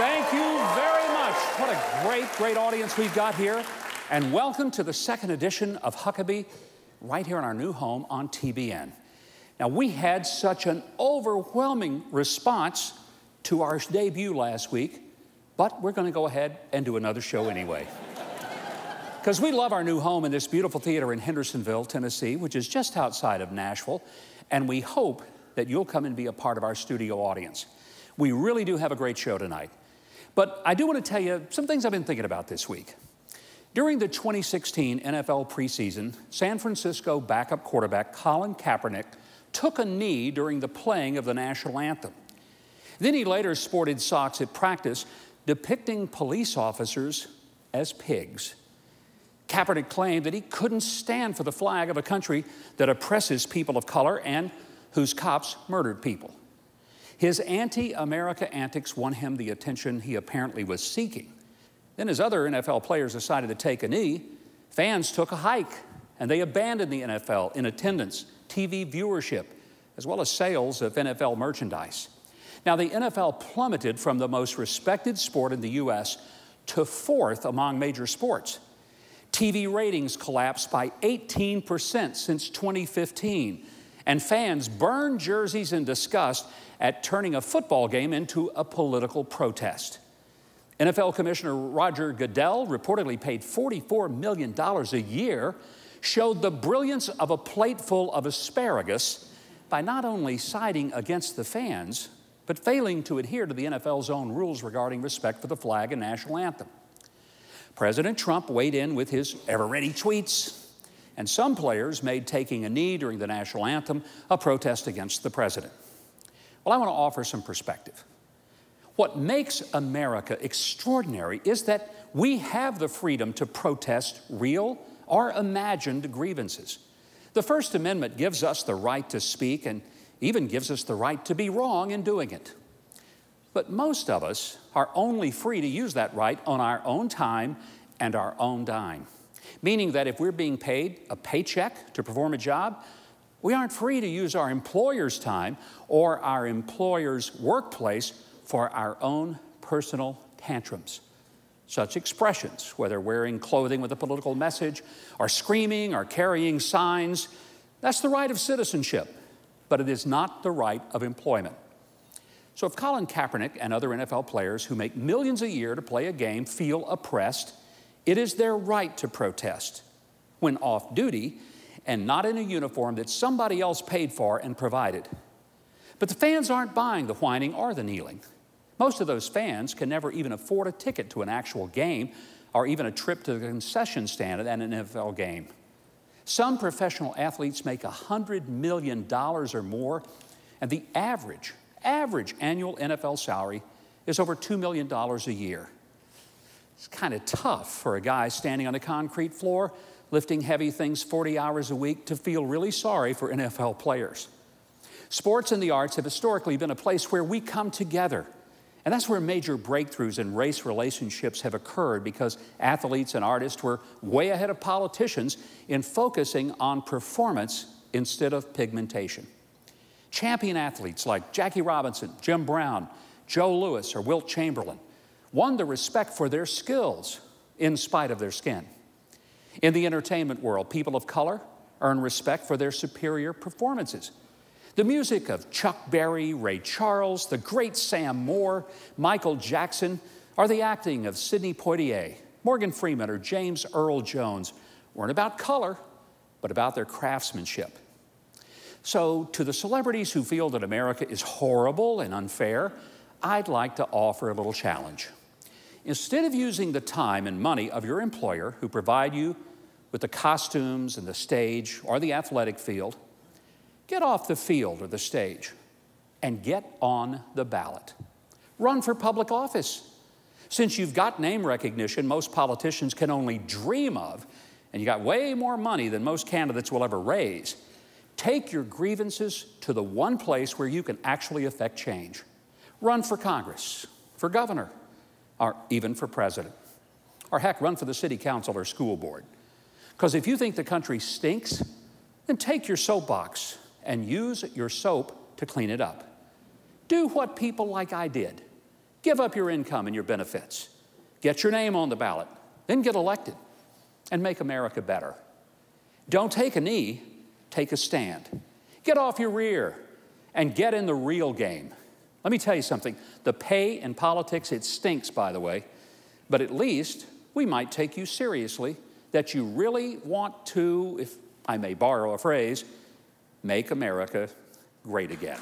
Thank you very much. What a great audience we've got here. And welcome to the second edition of Huckabee, right here in our new home on TBN. Now, we had such an overwhelming response to our debut last week, but we're going to go ahead and do another show anyway. Because we love our new home in this beautiful theater in Hendersonville, Tennessee, which is just outside of Nashville, and we hope that you'll come and be a part of our studio audience. We really do have a great show tonight. But I do want to tell you some things I've been thinking about this week. During the 2016 NFL preseason, San Francisco backup quarterback Colin Kaepernick took a knee during the playing of the national anthem. Then he later sported socks at practice depicting police officers as pigs. Kaepernick claimed that he couldn't stand for the flag of a country that oppresses people of color and whose cops murdered people. His anti-America antics won him the attention he apparently was seeking. Then as other NFL players decided to take a knee, fans took a hike, and they abandoned the NFL in attendance, TV viewership, as well as sales of NFL merchandise. Now, the NFL plummeted from the most respected sport in the U.S. to fourth among major sports. TV ratings collapsed by 18% since 2015, and fans burned jerseys in disgust at turning a football game into a political protest. NFL Commissioner Roger Goodell, reportedly paid $44 million a year, showed the brilliance of a plate full of asparagus by not only siding against the fans, but failing to adhere to the NFL's own rules regarding respect for the flag and national anthem. President Trump weighed in with his ever-ready tweets, and some players made taking a knee during the national anthem a protest against the president. Well, I want to offer some perspective. What makes America extraordinary is that we have the freedom to protest real or imagined grievances. The First Amendment gives us the right to speak and even gives us the right to be wrong in doing it. But most of us are only free to use that right on our own time and our own dime. Meaning that if we're being paid a paycheck to perform a job, we aren't free to use our employer's time or our employer's workplace for our own personal tantrums. Such expressions, whether wearing clothing with a political message or screaming or carrying signs, that's the right of citizenship, but it is not the right of employment. So if Colin Kaepernick and other NFL players who make millions a year to play a game feel oppressed, it is their right to protest when off duty and not in a uniform that somebody else paid for and provided. But the fans aren't buying the whining or the kneeling. Most of those fans can never even afford a ticket to an actual game or even a trip to the concession stand at an NFL game. Some professional athletes make $100 million or more, and the average annual NFL salary is over $2 million a year. It's kind of tough for a guy standing on a concrete floor, lifting heavy things 40 hours a week, to feel really sorry for NFL players. Sports and the arts have historically been a place where we come together. And that's where major breakthroughs in race relationships have occurred, because athletes and artists were way ahead of politicians in focusing on performance instead of pigmentation. Champion athletes like Jackie Robinson, Jim Brown, Joe Louis, or Wilt Chamberlain won the respect for their skills in spite of their skin. In the entertainment world, people of color earn respect for their superior performances. The music of Chuck Berry, Ray Charles, the great Sam Moore, Michael Jackson, or the acting of Sidney Poitier, Morgan Freeman, or James Earl Jones weren't about color, but about their craftsmanship. So to the celebrities who feel that America is horrible and unfair, I'd like to offer a little challenge. Instead of using the time and money of your employer, who provide you with the costumes and the stage or the athletic field, get off the field or the stage and get on the ballot. Run for public office. Since you've got name recognition most politicians can only dream of, and you got way more money than most candidates will ever raise, take your grievances to the one place where you can actually affect change. Run for Congress, for governor, or even for president. Or heck, run for the city council or school board. Because if you think the country stinks, then take your soapbox and use your soap to clean it up. Do what people like I did. Give up your income and your benefits. Get your name on the ballot. Then get elected and make America better. Don't take a knee, take a stand. Get off your rear and get in the real game. Let me tell you something. The pay in politics, it stinks, by the way, but at least we might take you seriously, that you really want to, if I may borrow a phrase, make America great again.